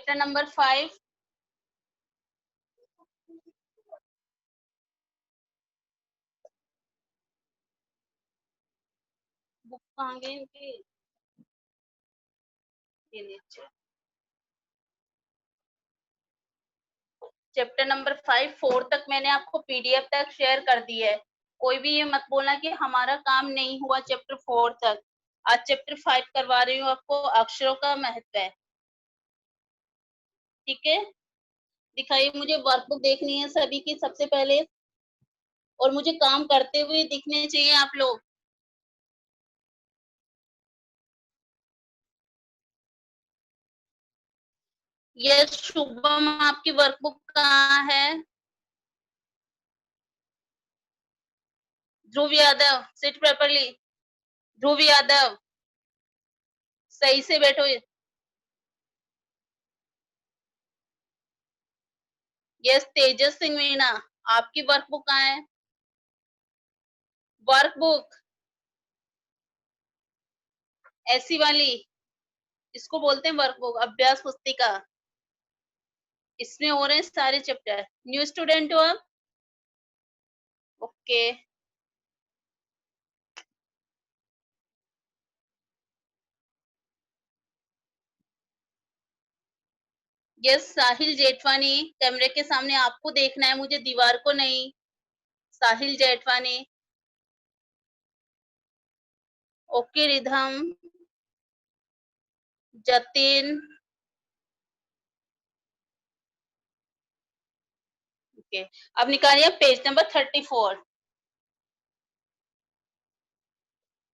Chapter number 5। Book कहाँ गई इनकी? ये नीचे। चैप्टर नंबर 5 4 तक मैंने आपको पीडीएफ तक शेयर कर दी है। कोई भी ये मत बोलना कि हमारा काम नहीं हुआ चैप्टर 4 तक। आज चैप्टर 5 करवा रही हूँ आपको, अक्षरों का महत्व है। ठीक है, दिखाइए मुझे वर्कबुक देखनी है सभी की सबसे पहले, और मुझे काम करते हुए दिखने चाहिए आप लोग। यस शुभम, आपकी वर्कबुक कहाँ है? ध्रुव यादव, सिट प्रॉपर्ली। ध्रुव यादव, सही से बैठो। यस तेजस सिंह मीणा, आपकी वर्कबुक कहाँ है? वर्कबुक ऐसी वाली, इसको बोलते हैं वर्कबुक, अभ्यास पुस्तिका। इसमें हो रहे हैं सारे चैप्टर। न्यू स्टूडेंट हो आप? ओके। यस साहिल जेठवानी, कैमरे के सामने आपको देखना है, मुझे दीवार को नहीं। साहिल जेठवानी। ओके रिधम, जतिन। ओके, अब निकालिए पेज नंबर 34।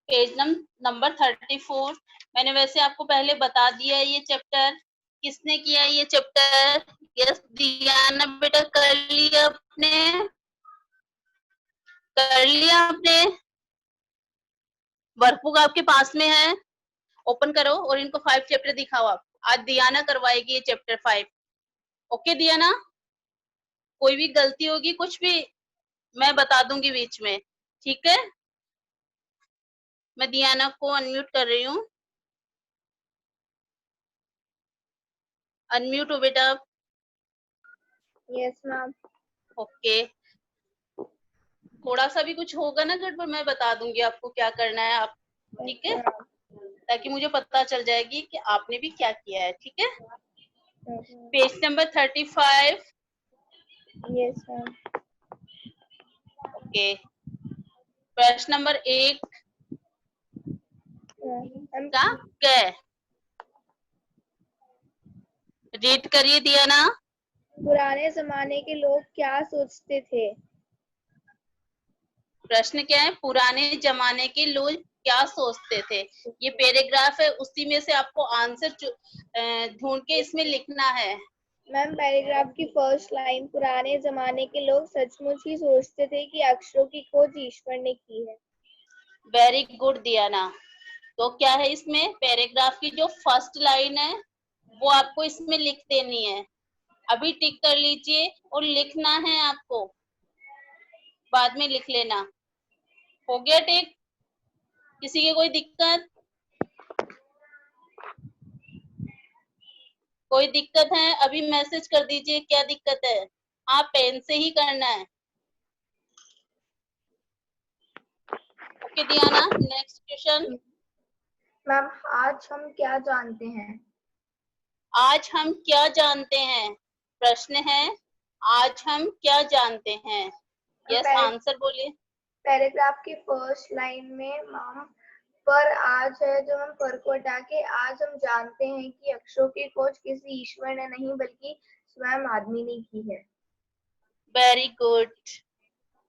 Page number 34। मैंने वैसे आपको पहले बता दिया है ये चैप्टर। किसने किया ये चैप्टर? यस दियाना बेटा, कर लिया आपने? कर लिया आपने? वर्कबुक आपके पास में है, ओपन करो और इनको 5 चैप्टर दिखाओ आप। आज दियाना करवाएगी ये चैप्टर 5। ओके दियाना, कोई भी गलती होगी कुछ भी मैं बता दूंगी बीच में, ठीक है? मैं दियाना को अनम्यूट कर रही हूँ। अनम्यूट हो बेटा। Yes ma'am. ओके, थोड़ा सा भी कुछ होगा ना गड़बड़, मैं बता दूंगी आपको क्या करना है आप, ठीक है? ताकि मुझे पता चल जाएगी कि आपने भी क्या किया है, ठीक है? Page number 35। Yes ma'am. Okay, प्रश्न नंबर 1 का क रीड करिए दिया ना। पुराने जमाने के लोग क्या सोचते थे? प्रश्न क्या है? पुराने जमाने के लोग क्या सोचते थे। ये पैराग्राफ है, उसी में से आपको आंसर ढूंढ के इसमें लिखना है। मैम पैराग्राफ की फर्स्ट लाइन, पुराने जमाने के लोग सचमुच ही सोचते थे कि अक्षरों की खोज ईश्वर ने की है। वेरी गुड दियाना। तो क्या है इसमें, पैराग्राफ की जो फर्स्ट लाइन है वो आपको इसमें लिख देनी है। अभी टिक कर लीजिए और लिखना है आपको, बाद में लिख लेना। हो गया टिक? किसी की कोई दिक्कत? कोई दिक्कत है अभी मैसेज कर दीजिए, क्या दिक्कत है? हाँ पेन से ही करना है। ओके दियाना, नेक्स्ट क्वेश्चन। मैम आज हम क्या जानते हैं? आज हम क्या जानते हैं? प्रश्न है आज हम क्या जानते हैं। यस आंसर बोलिए। पैराग्राफ की फर्स्ट लाइन में मैम पर आज है, जो हम पर को हटा के आज हम जानते हैं कि अक्षरों की खोज किसी ईश्वर ने नहीं बल्कि स्वयं आदमी ने की है। वेरी गुड,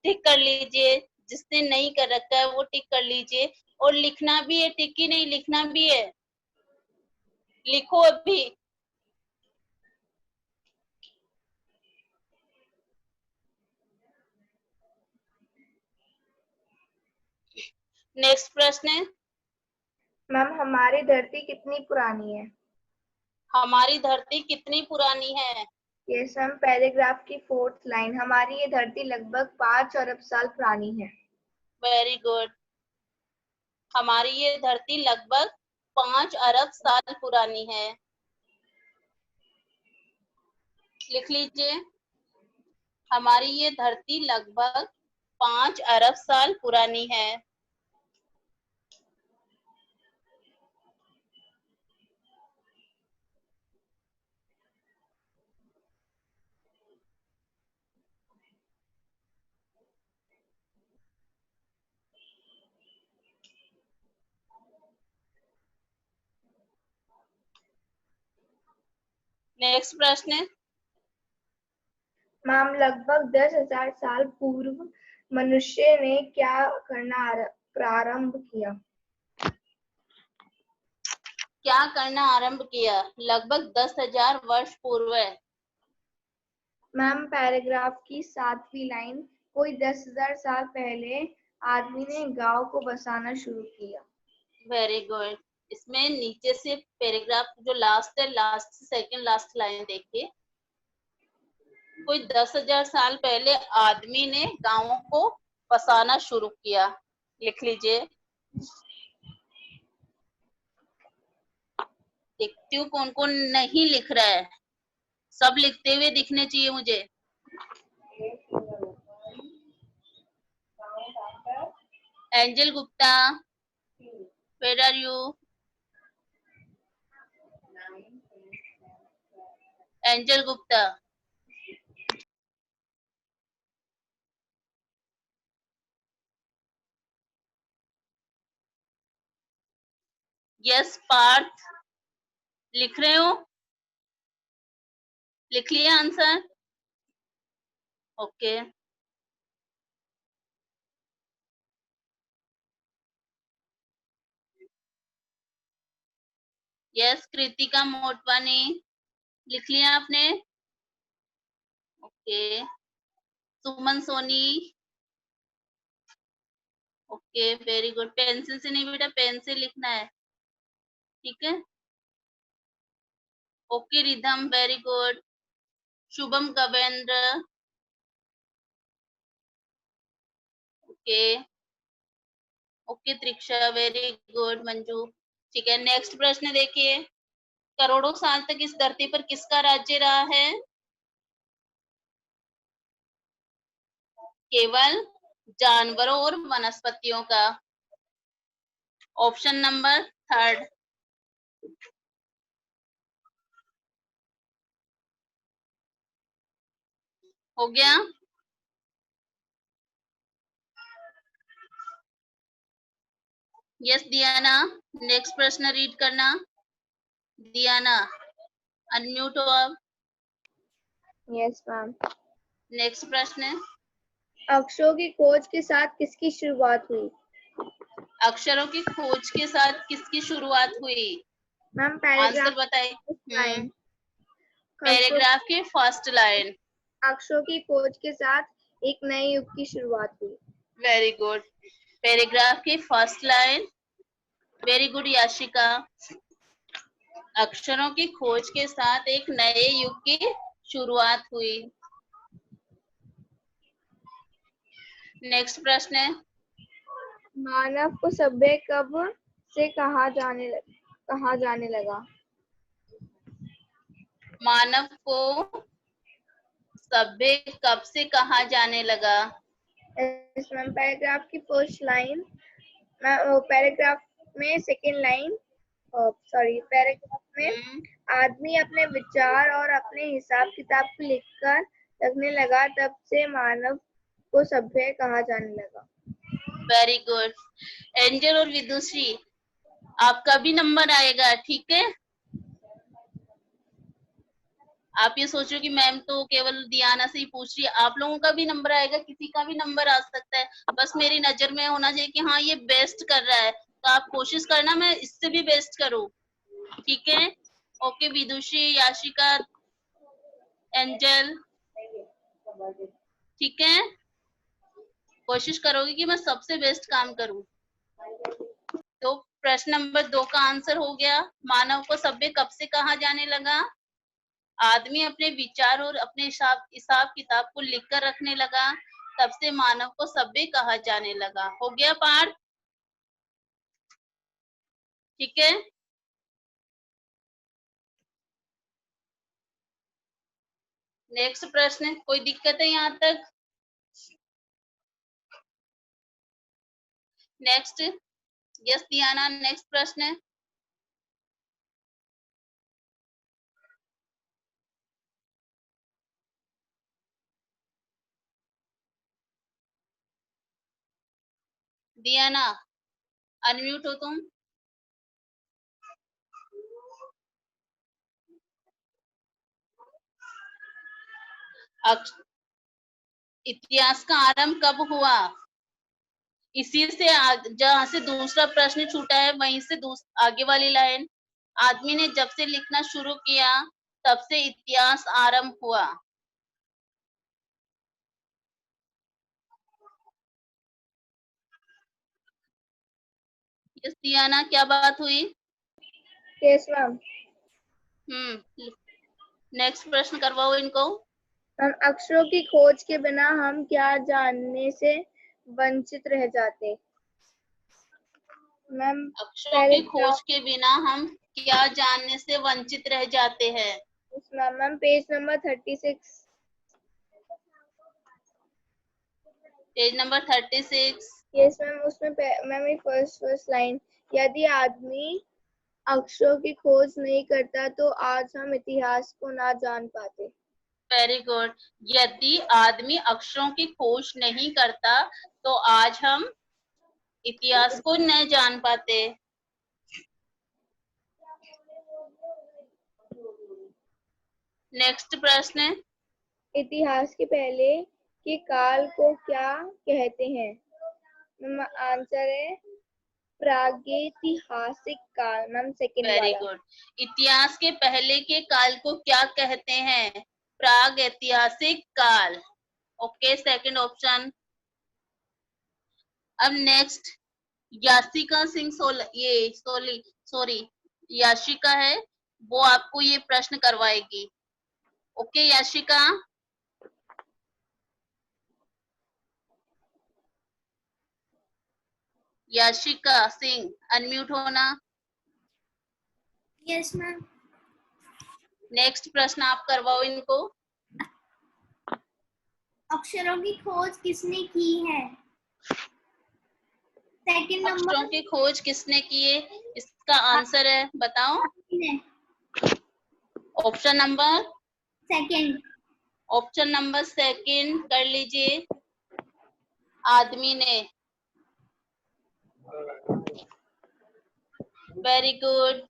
टिक कर लीजिए। जिसने नहीं कर रखा है वो टिक कर लीजिए, और लिखना भी है, टिक ही नहीं लिखना भी है। लिखो अभी। नेक्स्ट प्रश्न है, मैम हमारी धरती कितनी पुरानी है? हमारी धरती कितनी पुरानी है। यस मैम पैराग्राफ की फोर्थ लाइन, हमारी ये धरती लगभग 5 अरब साल पुरानी है। वेरी गुड, हमारी ये धरती लगभग 5 अरब साल पुरानी है। लिख लीजिए, हमारी ये धरती लगभग 5 अरब साल पुरानी है। नेक्स्ट प्रश्न है, मैम लगभग 10,000 साल पूर्व मनुष्य ने क्या करना प्रारंभ किया? क्या करना आरंभ किया? लगभग 10,000 वर्ष पूर्व। मैम पैराग्राफ की 7वीं लाइन, कोई 10,000 साल पहले आदमी ने गांव को बसाना शुरू किया। Very good. इसमें नीचे से पैराग्राफ जो लास्ट है, लास्ट सेकंड लास्ट लाइन देखिए, कोई 10,000 साल पहले आदमी ने गांवों को बसाना शुरू किया। लिख लीजिए। देखती हूँ कौन कौन नहीं लिख रहा है, सब लिखते हुए दिखने चाहिए मुझे। Angel Gupta, where are you? Angel Gupta, yes Parth, लिख रहे हो? लिख लिया answer? Okay. Yes Kritika Motwani, लिख लिया आपने? Okay. Suman Soni, okay very good. Pencil से नहीं बेटा, पेन से लिखना है, ठीक है? Okay Ridham, very good. Shubham Gavendra, okay. Okay Triksha, very good. Manju, ठीक है। नेक्स्ट प्रश्न देखिए, करोड़ों साल तक इस धरती पर किसका राज्य रहा है? केवल जानवरों और वनस्पतियों का। ऑप्शन नंबर 3 हो गया। यस दियाना, नेक्स्ट प्रश्न रीड करना। दियाना अनम्यूट हो अब। Yes ma'am. नेक्स्ट प्रश्न, अक्षरों की खोज के साथ किसकी शुरुआत हुई? अक्षरों की खोज के साथ किसकी शुरुआत हुई? मैम आंसर पैराग्राफ बताइए। लाइन, पैराग्राफ की फर्स्ट लाइन। अक्षरों की खोज के साथ एक नए युग की शुरुआत हुई। Very good. पैराग्राफ की first line, very good Yashika. अक्षरों की खोज के साथ एक नए युग की शुरुआत हुई। नेक्स्ट प्रश्न है, मानव को सभ्य कब से कहा जाने लगा? मानव को सभ्य कब से कहा जाने लगा? यस मैम, पैराग्राफ की फर्स्ट लाइन, पैराग्राफ में सेकेंड लाइन, पैराग्राफ में आदमी अपने विचार और अपने हिसाब किताब को लिखकर रखने लगा, तब से मानव को सभ्य कहा जाने लगा। Very good. एंजल और विदुश्री, आपका भी नंबर आएगा, ठीक है? आप ये सोचो कि मैम तो केवल दियाना से ही पूछ रही है, आप लोगों का भी नंबर आएगा, किसी का भी नंबर आ सकता है। बस मेरी नजर में होना चाहिए कि हाँ ये बेस्ट कर रहा है, तो आप कोशिश करना मैं इससे भी बेस्ट करूं, ठीक है? ओके विदुषी, याशिका, एंजल, ठीक है? कोशिश करोगे कि मैं सबसे बेस्ट काम करूं। तो प्रश्न नंबर 2 का आंसर हो गया, मानव को सभ्य कब से कहा जाने लगा? आदमी अपने विचार और अपने हिसाब किताब को लिखकर रखने लगा, तब से मानव को सभ्य कहा जाने लगा। हो गया पार्थ, ठीक है? नेक्स्ट प्रश्न, कोई दिक्कत है यहाँ तक? नेक्स्ट, यस दियाना, नेक्स्ट प्रश्न। दियाना, अनम्यूट हो तुम। इतिहास का आरंभ कब हुआ? इसी से जहां से दूसरा प्रश्न छूटा है वहीं से आगे वाली लाइन, आदमी ने जब से लिखना शुरू किया तब से इतिहास आरंभ हुआ। यस दियाना, क्या बात हुई? Yes ma'am. नेक्स्ट प्रश्न करवाओ इनको। हम अक्षरों की खोज के बिना हम क्या जानने से वंचित रह जाते? मैम अक्षरों की खोज के बिना हम क्या जानने से वंचित रह जाते हैं? Ma'am page number 36। Page number 36। Yes ma'am, उसमें मैम फर्स्ट लाइन, यदि आदमी अक्षरों की खोज नहीं करता तो आज हम इतिहास को ना जान पाते। Very good. यदि आदमी अक्षरों की खोज नहीं करता तो आज हम इतिहास को न जान पाते। नेक्स्ट प्रश्न, इतिहास के पहले के काल को क्या कहते हैं? आंसर है प्रागैतिहासिक काल। मैम सेकंड वाला। Very good. इतिहास के पहले के काल को क्या कहते हैं? प्रागैतिहासिक काल। Okay, second option. अब नेक्स्ट, याशिका सिंह सॉरी याशिका है, वो आपको ये प्रश्न करवाएगी। ओके याशिका। याशिका सिंह, अनम्यूट होना। Yes ma'am. नेक्स्ट प्रश्न आप करवाओ इनको। अक्षरों की खोज किसने की है? Second number. अक्षरों की खोज किसने की है? इसका आंसर है, बताओ। Option number second. Option number second कर लीजिए। आदमी ने। Very good.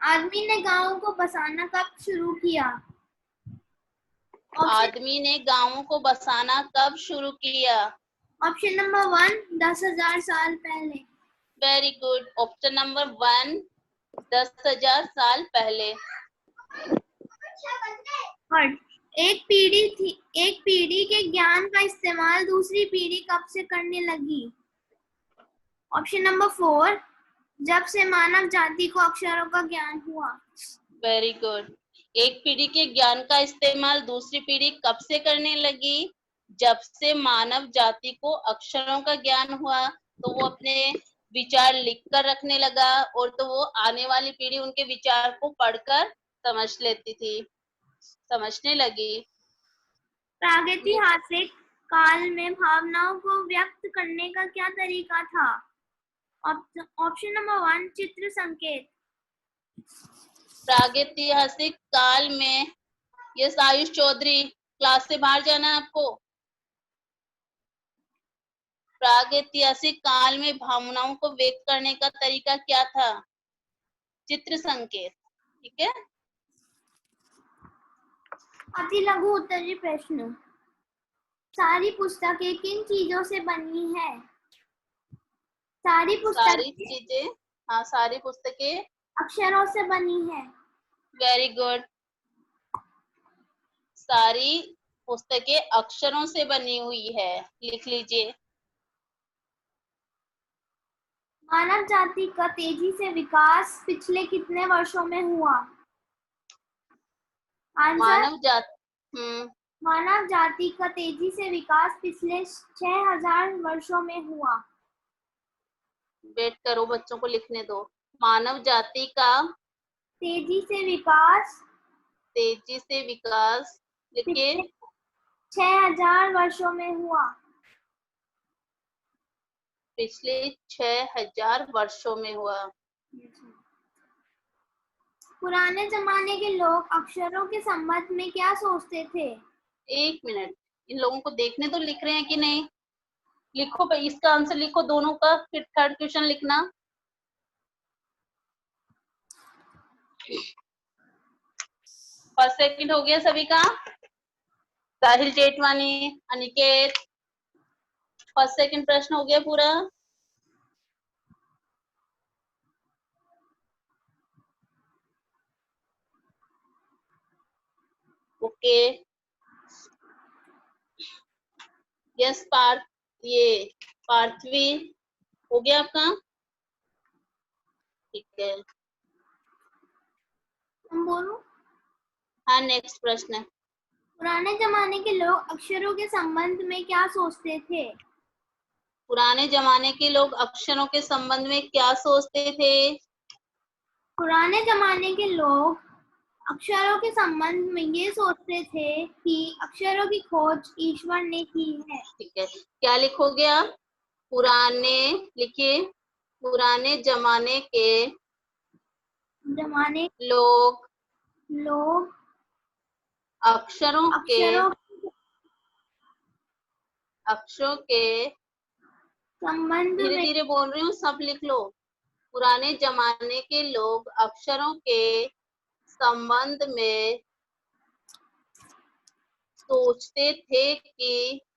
आदमी ने गांवों को बसाना कब शुरू किया? आदमी ने गांवों को बसाना कब शुरू किया? ऑप्शन नंबर 1, 10,000 साल पहले। Very good. ऑप्शन नंबर 1, 10,000 साल पहले। एक पीढ़ी के ज्ञान का इस्तेमाल दूसरी पीढ़ी कब से करने लगी? ऑप्शन नंबर 4, जब से मानव जाति को अक्षरों का ज्ञान हुआ। Very good. एक पीढ़ी के ज्ञान का इस्तेमाल दूसरी पीढ़ी कब से करने लगी? जब से मानव जाति को अक्षरों का ज्ञान हुआ, तो वो अपने विचार लिखकर रखने लगा, और तो वो आने वाली पीढ़ी उनके विचार को पढ़कर समझने लगी। प्रागैतिहासिक काल में भावनाओं को व्यक्त करने का क्या तरीका था? ऑप्शन नंबर 1, चित्र संकेत। प्रागैतिहासिक काल में, यस आयुष चौधरी, क्लास से बाहर जाना है आपको। प्रागैतिहासिक काल में भावनाओं को व्यक्त करने का तरीका क्या था? चित्र संकेत। ठीक है। अति लघु उत्तरीय प्रश्न, सारी पुस्तकें किन चीजों से बनी है? सारी चीजें, हाँ, सारी पुस्तकें अक्षरों से बनी है। Very good. सारी पुस्तकें अक्षरों से बनी हुई है, लिख लीजिए। मानव जाति का तेजी से विकास पिछले कितने वर्षों में हुआ? आंसर, मानव जाति का तेजी से विकास पिछले 6,000 वर्षों में हुआ। वेट करो, बच्चों को लिखने दो। मानव जाति का तेजी से विकास तेजी से विकास, लिखिए। 6000 वर्षों में हुआ। पिछले 6000 वर्षों में हुआ। पुराने जमाने के लोग अक्षरों के संबंध में क्या सोचते थे? 1 मिनट, इन लोगों को देखने तो लिख रहे हैं कि नहीं? लिखो भाई, इसका आंसर लिखो दोनों का, फिर थर्ड क्वेश्चन लिखना। फर्स्ट सेकंड हो गया सभी का? साहिल जेठवानी, अनिकेत, फर्स्ट सेकंड प्रश्न हो गया पूरा? ओके। यस पार्थ, ये पार्थवी हो गया आपका? ठीक है। तुम बोलो। हाँ, नेक्स्ट प्रश्न है। पुराने जमाने के लोग अक्षरों के संबंध में क्या सोचते थे? पुराने जमाने के लोग अक्षरों के संबंध में क्या सोचते थे? पुराने जमाने के लोग अक्षरों के संबंध में ये सोचते थे कि अक्षरों की खोज ईश्वर ने की है। ठीक है, क्या लिखोगे आप? पुराने, लिखिए, पुराने जमाने के लोग अक्षरों के संबंध धीरे में धीरे बोल रही हूँ, सब लिख लो। पुराने जमाने के लोग अक्षरों के संबंध में सोचते थे कि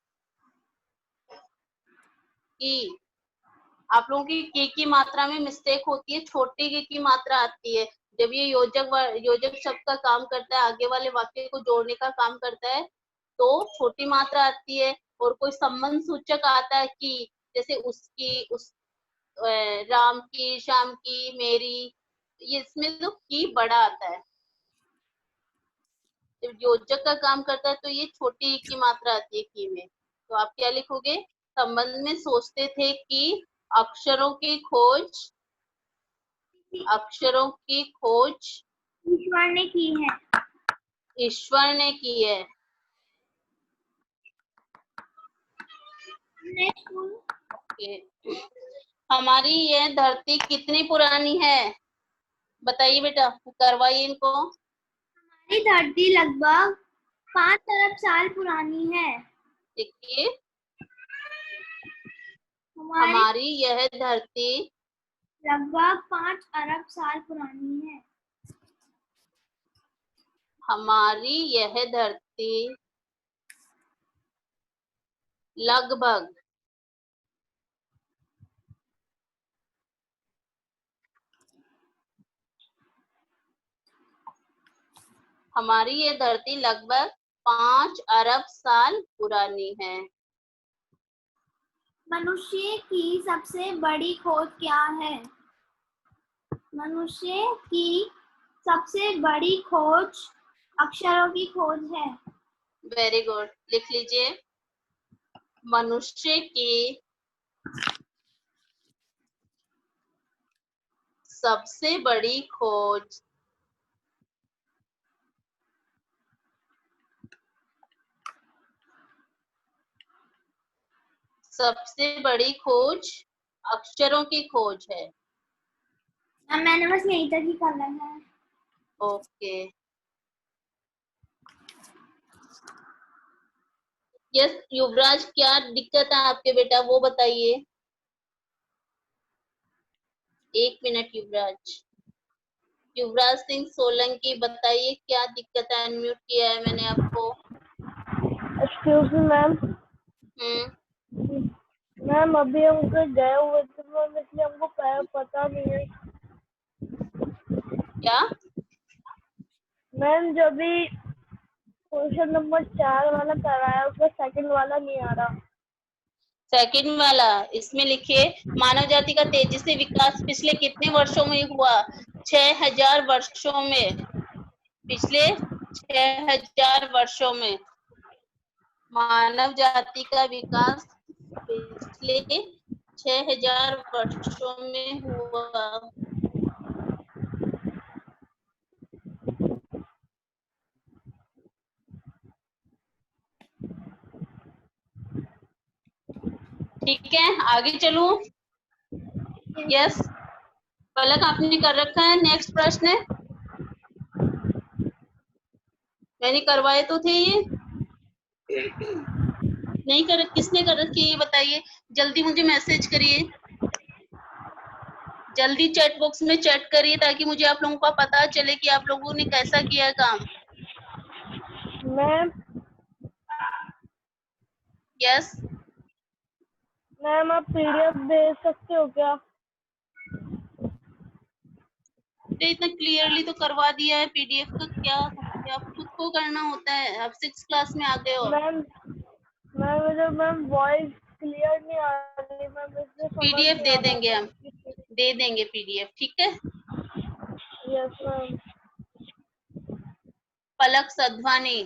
आप लोगों की मात्रा में मिस्टेक होती है, छोटी की मात्रा आती है। जब ये योजक शब्द का काम करता है, आगे वाले वाक्य को जोड़ने का काम करता है, तो छोटी मात्रा आती है। और कोई संबंध सूचक आता है कि, जैसे उसकी, राम की, श्याम की, मेरी, ये इसमें तो की बड़ा आता है। जब योजक का काम करता है तो ये छोटी की मात्रा आती है की में। तो आप क्या लिखोगे? संबंध में सोचते थे कि अक्षरों की खोज ईश्वर ने की है। ईश्वर ने की है। हमारी यह धरती कितनी पुरानी है? बताइए बेटा, करवाइए इनको। हमारी धरती लगभग 5 अरब साल पुरानी है। देखिए, हमारी यह धरती लगभग 5 अरब साल पुरानी है। हमारी यह धरती लगभग हमारी ये धरती लगभग 5 अरब साल पुरानी है। मनुष्य की सबसे बड़ी खोज क्या है? मनुष्य की सबसे बड़ी खोज अक्षरों की खोज है। वेरी गुड, लिख लीजिए। मनुष्य की सबसे बड़ी खोज अक्षरों की खोज है। मैंने बस यहीं तक ही करना है। ओके। यस युवराज, क्या दिक्कत है आपके बेटा, वो बताइए। 1 मिनट युवराज सिंह सोलंकी, बताइए क्या दिक्कत है? अनम्यूट किया है मैंने आपको। Excuse me ma'am. मैम अभी हम गए हुए थे मैम, इसलिए हमको पता नहीं है। क्या मैम जो भी क्वेश्चन नंबर 4 वाला कराया उसका सेकंड वाला नहीं आ रहा। सेकंड वाला, इसमें लिखिए, मानव जाति का तेजी से विकास पिछले कितने वर्षों में हुआ? 6000 वर्षों में। पिछले 6000 वर्षों में मानव जाति का विकास पिछले 6000 वर्षों में हुआ। ठीक है, आगे चलूं? यस, पलक आपने कर रखा है। नेक्स्ट प्रश्न है, मैंने करवाए तो थे ये, नहीं कर, किसने कर रखी है ये बताइए, जल्दी मुझे मैसेज करिए, जल्दी चैट बॉक्स में चैट करिए ताकि मुझे आप लोगों का पता चले कि आप लोगों ने कैसा किया काम। मैम यस, मैम आप PDF भेज सकते हो क्या? तो इतना क्लियरली तो करवा दिया है, पीडीएफ का क्या क्या खुद को करना होता है, आप 6 क्लास में आ गए हो। मैम मैम वॉइस क्लियर नहीं आ रही मैम, इसलिए समझ पीडीएफ नहीं दे आ रहा देंगे था। हम, दे देंगे पीडीएफ, ठीक है। Yes ma'am. Palak Sadhwani,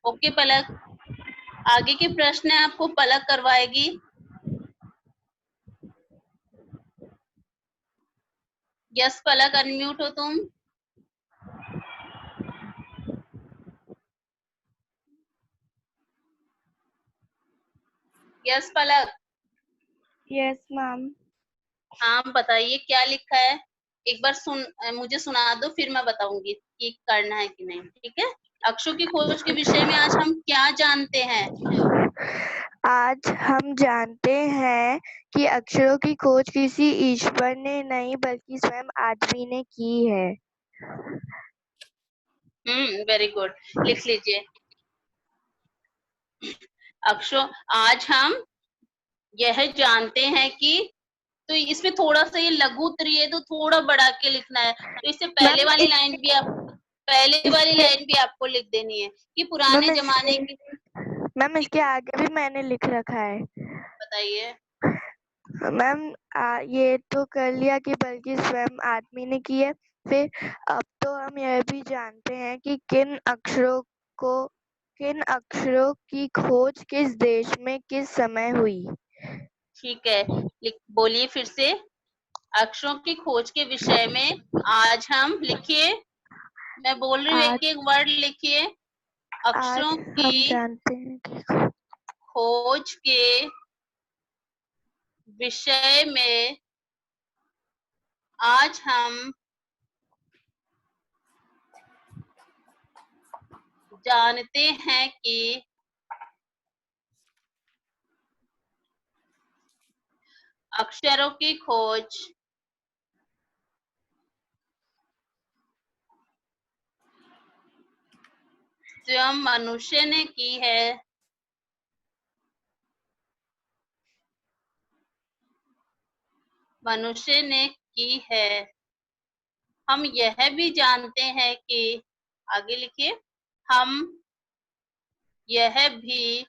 okay Palak, आगे के प्रश्न है आपको पलक करवाएगी। यस पलक, अनम्यूट हो तुम। यस पलक। Yes ma'am. हाँ बताइए क्या लिखा है, एक बार मुझे सुना दो, फिर मैं बताऊंगी कि करना है कि नहीं, ठीक है। अक्षरों की खोज के विषय में आज हम क्या जानते हैं? आज हम जानते हैं कि अक्षरों की खोज किसी ईश्वर ने नहीं बल्कि स्वयं आदमी ने की है। वेरी गुड, लिख लीजिए। अक्षरों, आज हम यह जानते हैं कि, तो इसमें थोड़ा सा ये लघु उत्तरीय है तो थोड़ा बढ़ा के लिखना है, तो इससे पहले मैम वाली लाइन भी आप, पहले वाली इसके लाइन भी आपको लिख देनी है कि पुराने जमाने की। मैम इसके आगे भी मैंने लिख रखा है। बताइए। मैम ये तो कर लिया कि बल्कि स्वयं आदमी ने की है। फिर अब तो हम यह भी जानते हैं कि किन अक्षरों की खोज किस देश में किस समय हुई। ठीक है, बोलिए फिर से। अक्षरों की खोज के विषय में आज हम, लिखिए, मैं बोल रही हूँ, एक आज एक वर्ड लिखिए। आज अक्षरों हम की जानते हैं कि खोज के विषय में आज हम जानते हैं कि अक्षरों की खोज स्वयं मनुष्य ने की है। मनुष्य ने की है। हम यह भी जानते हैं कि, आगे लिखिए, हम यह भी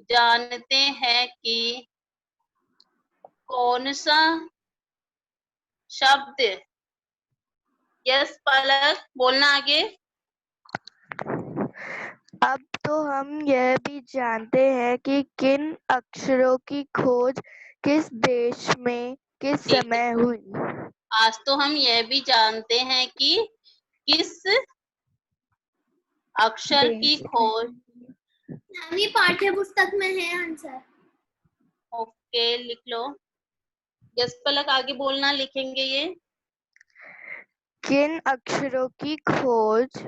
जानते हैं कि कौन सा शब्द, यस पलक बोलना आगे। अब तो हम यह भी जानते हैं कि किन अक्षरों की खोज किस देश में किस ठीक है, समय हुई। आज तो हम यह भी जानते हैं कि किस अक्षर की देश खोज, मैम ये पाठ्य पुस्तक में है आंसर। ओके लिख लो। यस पलक आगे बोलना, लिखेंगे ये। किन अक्षरों की खोज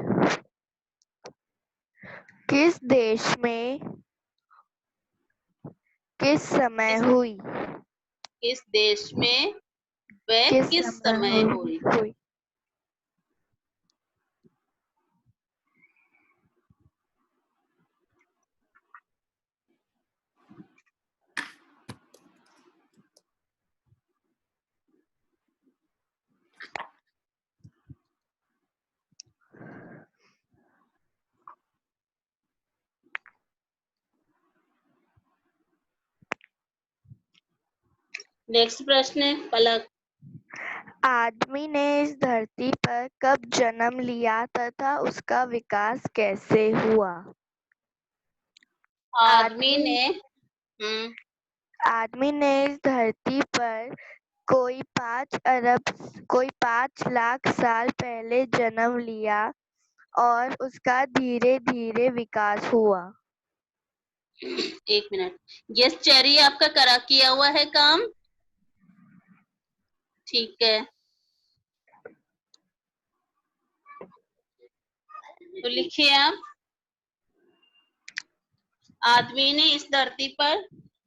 किस देश में किस समय किस, हुई। किस देश में व किस किस समय हुई। हुई। नेक्स्ट प्रश्न है पलक। आदमी ने इस धरती पर कब जन्म लिया तथा उसका विकास कैसे हुआ। आदमी आदमी ने आदमी ने इस धरती पर कोई 5 लाख साल पहले जन्म लिया और उसका धीरे धीरे विकास हुआ। एक मिनट। यस चेरी, आपका करा किया हुआ है काम? ठीक है, तो लिखिए आप। आदमी ने इस धरती पर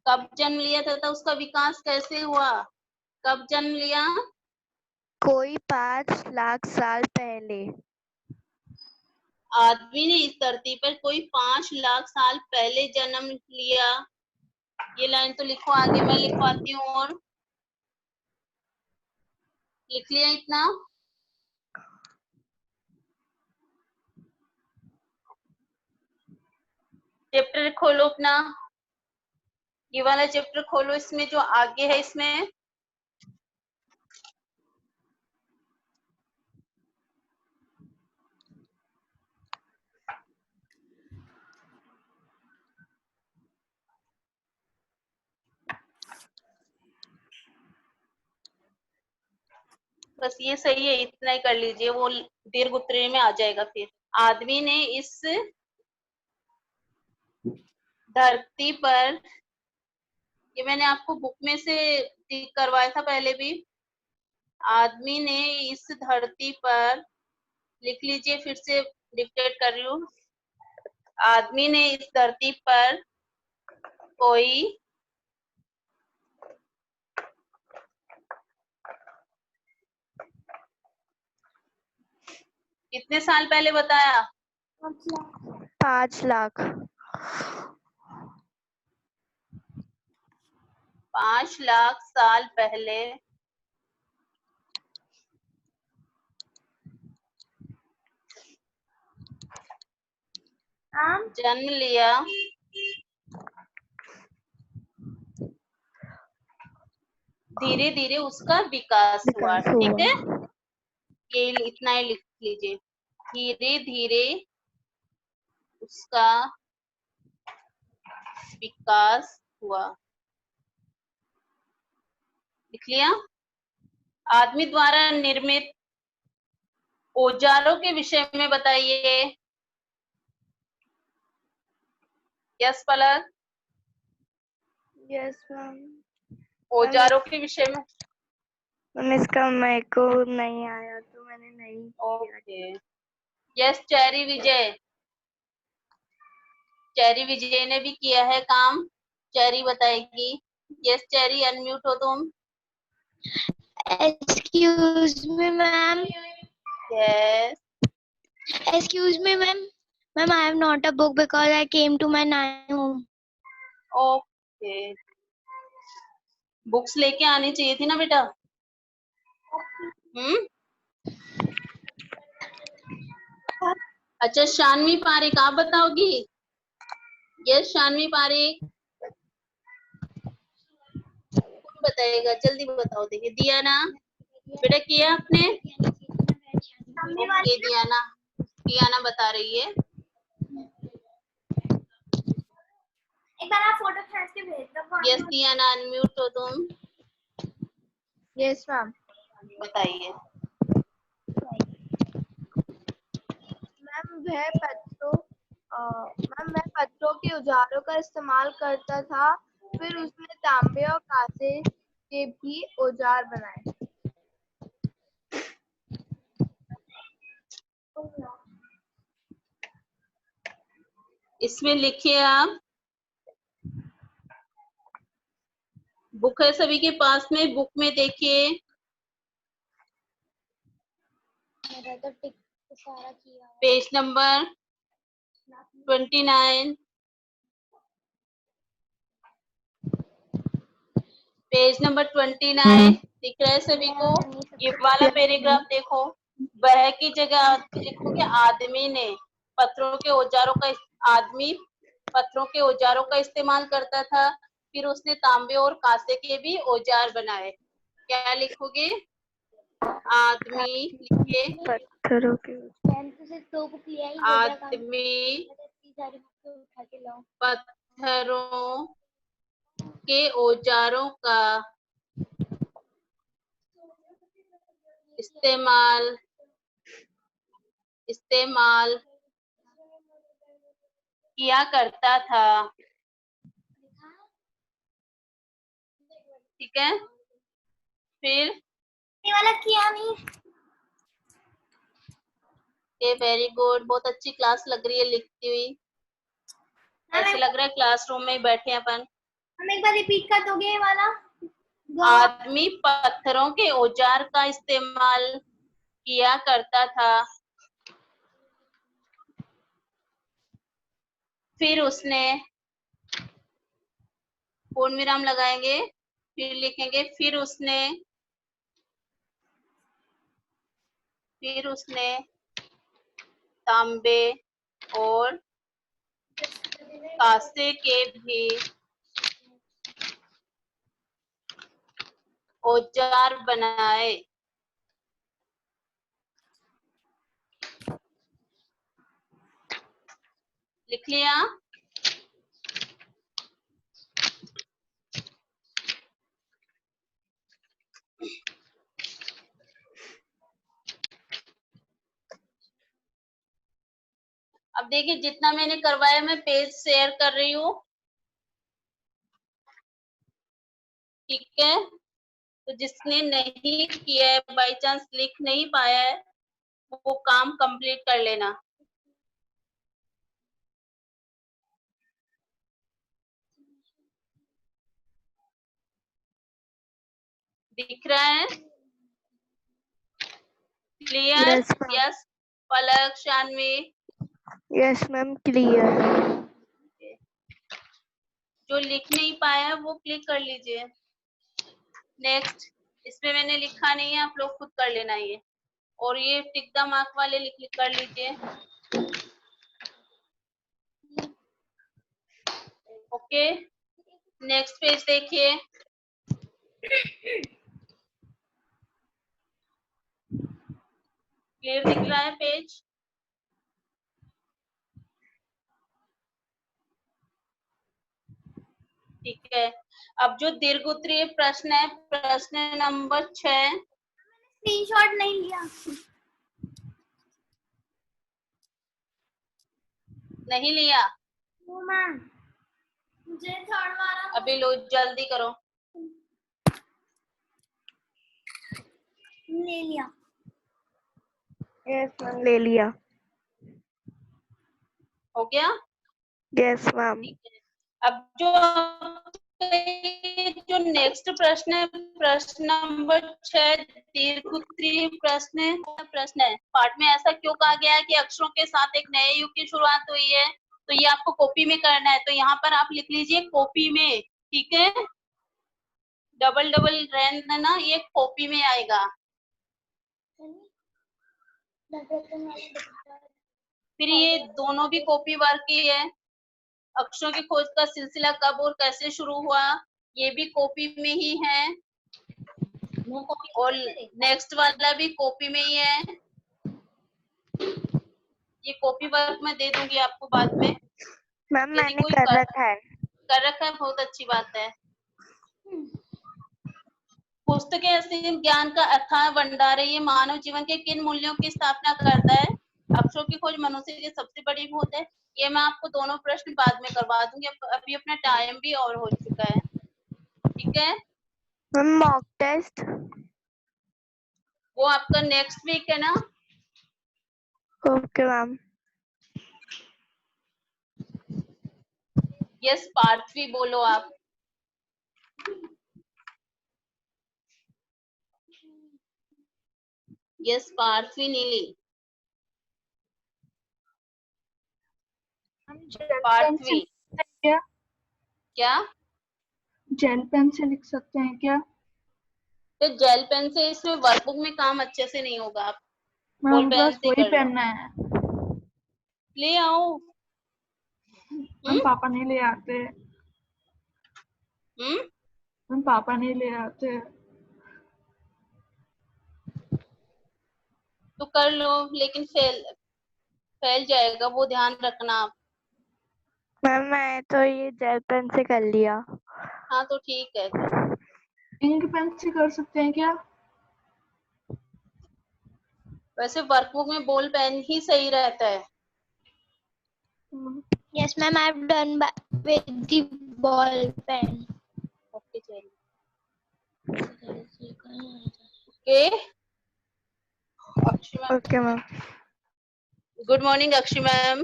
कब जन्म लिया तथा उसका विकास कैसे हुआ? कब जन्म लिया? कोई 5 लाख साल पहले। आदमी ने इस धरती पर कोई 5 लाख साल पहले जन्म लिया। ये लाइन तो लिखो, आगे मैं लिखवाती हूँ। और लिख लिया इतना? चैप्टर खोलो अपना, ये वाला चैप्टर खोलो, इसमें जो आगे है इसमें। बस ये सही है, इतना ही कर लीजिए, वो दीर्घ उत्तरीय में आ जाएगा फिर। आदमी ने इस धरती पर, ये मैंने आपको बुक में से टिक करवाया था पहले भी। आदमी ने इस धरती पर, लिख लीजिए, फिर से डिक्टेट कर रही हूँ। आदमी ने इस धरती पर कोई कितने साल पहले बताया? 5 लाख। 5 लाख साल पहले जन्म लिया धीरे धीरे उसका विकास हुआ। ठीक है, ये इतना ही लिख लीजिए, धीरे धीरे उसका विकास हुआ। लिख लिया? आदमी द्वारा निर्मित औजारों के विषय में बताइए। यस पलक? Yes ma'am. औजारों के विषय में। मैम इसका मेरे को नहीं आया तो मैंने नहीं किया। ओके। यस चेरी विजय? चेरी विजय ने भी किया है काम, चेरी बताएगी। यस चेरी, अनम्यूट हो तुम। Excuse me, ma'am. Yes. Excuse me, ma'am. Ma'am, I have not a book because I came to my nanny home. Okay, books लेके आनी चाहिए थी ना बेटा। अच्छा, शानवी पारिक आप बताओगी? यस शानवी पारिक, कौन बताएगा? जल्दी बताओ। देखिए दिया ना बेटा, किया आपने? ओके दियाना, दियाना बता रही है। एक बार आप फोटो खींच के भेज दो। यस दियाना, अनम्यूट हो तुम। Yes ma'am. बताइए। मैम वह पत्थरों के औजारों का इस्तेमाल करता था, फिर उसने तांबे और कांसे के भी औजार बनाए। इसमें लिखिए आप, बुक है सभी के पास में, बुक में देखिए। मेरा तो टिक सारा किया हुआ। पेज नंबर 29, पेज नंबर 29 दिख रहा है सभी को? ये वाला पैराग्राफ देखो, वह की जगह आप लिखोगे आदमी ने पत्थरों के औजारों का, आदमी पत्थरों के औजारों का इस्तेमाल करता था, फिर उसने तांबे और कांसे के भी औजार बनाए। क्या लिखोगे? आदमी लिखिए, पत्थरों के मैम तो सिर्फ 2 बुक लिया ही हो गया काम। आदमी इतनी सारी बुक उठा के लाओ। पत्थरों के औजारों का इस्तेमाल किया करता था। ठीक है, फिर ये वाला किया नहीं। ये वेरी गुड, बहुत अच्छी क्लास लग रही है लिखती हुई, ऐसे लग रहा है क्लासरूम में ही बैठे हैं अपन। हम एक बार रिपीट कर दोगे ये वाला? आदमी पत्थरों के औजार का इस्तेमाल किया करता था, फिर उसने पूर्ण विराम लगाएंगे, फिर लिखेंगे फिर उसने तांबे और कांसे के भी औजार बनाए। लिख लिया? अब देखिए जितना मैंने करवाया मैं पेज शेयर कर रही हूँ, ठीक है। तो जिसने नहीं किया है, बाई चांस लिख नहीं पाया है, वो काम कंप्लीट कर लेना। दिख रहा है? क्लियर? Yes, ma'am. यस पलक, शानवी? Yes, ma'am. Clear. जो लिख नहीं पाया है वो क्लिक कर लीजिए। नेक्स्ट, इसमें मैंने लिखा नहीं है, आप लोग खुद कर लेना ये। और ये टिक द मार्क वाले लिख कर लीजिए। ओके, नेक्स्ट पेज देखिए। क्लियर दिख रहा है पेज? ठीक है, अब जो दीर्घ उत्तरीय प्रश्न है, प्रश्न नंबर 6। स्क्रीनशॉट नहीं लिया। नहीं लिया? वो मैम मुझे थर्ड वाला अभी लो, जल्दी करो। ले लिया। Yes, ma'am. ले लिया. हो गया? Yes, ma'am. अब जो नेक्स्ट प्रश्न है, प्रश्न नंबर 6, दीर्घ उत्तरीय प्रश्न है। पाठ में ऐसा क्यों कहा गया है कि अक्षरों के साथ एक नए युग की शुरुआत हुई है? तो ये आपको कॉपी में करना है, तो यहाँ पर आप लिख लीजिए कॉपी में, ठीक है। डबल रहने देना, ये कॉपी में आएगा। फिर ये दोनों भी कॉपी वर्क ही है। अक्षरों की खोज का सिलसिला कब और कैसे शुरू हुआ, ये भी कॉपी में ही है। और नेक्स्ट वाला भी कॉपी में ही है। ये कॉपी वर्क मैं दे दूंगी आपको बाद में। मैम यदि मैंने कोई कर रखा है. कर रखा है, बहुत अच्छी बात है। पुस्तकें असीम ज्ञान का अथाह भंडार है। ये मानव जीवन के किन मूल्यों की स्थापना करता है? अक्षरों की खोज मनुष्य की सबसे बड़ी भूत है। ये मैं आपको दोनों प्रश्न बाद में करवा दूंगी, अभी अपना टाइम भी और हो चुका है, ठीक है। Ma'am mock test. वो आपका नेक्स्ट वीक है ना? Okay ma'am. यस पार्थवी बोलो आप। यस पार्थवी नीली। पार्थवी क्या? जेल पेन से लिख सकते हैं क्या? तो जेल पेन से इसमें वर्कबुक में काम अच्छे से नहीं होगा, आप बॉल मैम पेन बस से वही कर लो। पेन है। ले आओ। मैम पापा नहीं ले आते। हम्म, मैम पापा नहीं ले आते। तो कर लो, लेकिन फैल जाएगा, वो ध्यान रखना आप। मैम मैं तो ये जेल पेन से कर लिया. हाँ तो ठीक है फिर। इंक पेन से कर सकते हैं क्या? वैसे वर्कबुक में बॉल पेन ही सही रहता है। Yes, ma'am. I've done with the ball pen. Okay चलिए। Okay. Akshi ma'am. Okay, ma'am. Good morning, Akshi ma'am.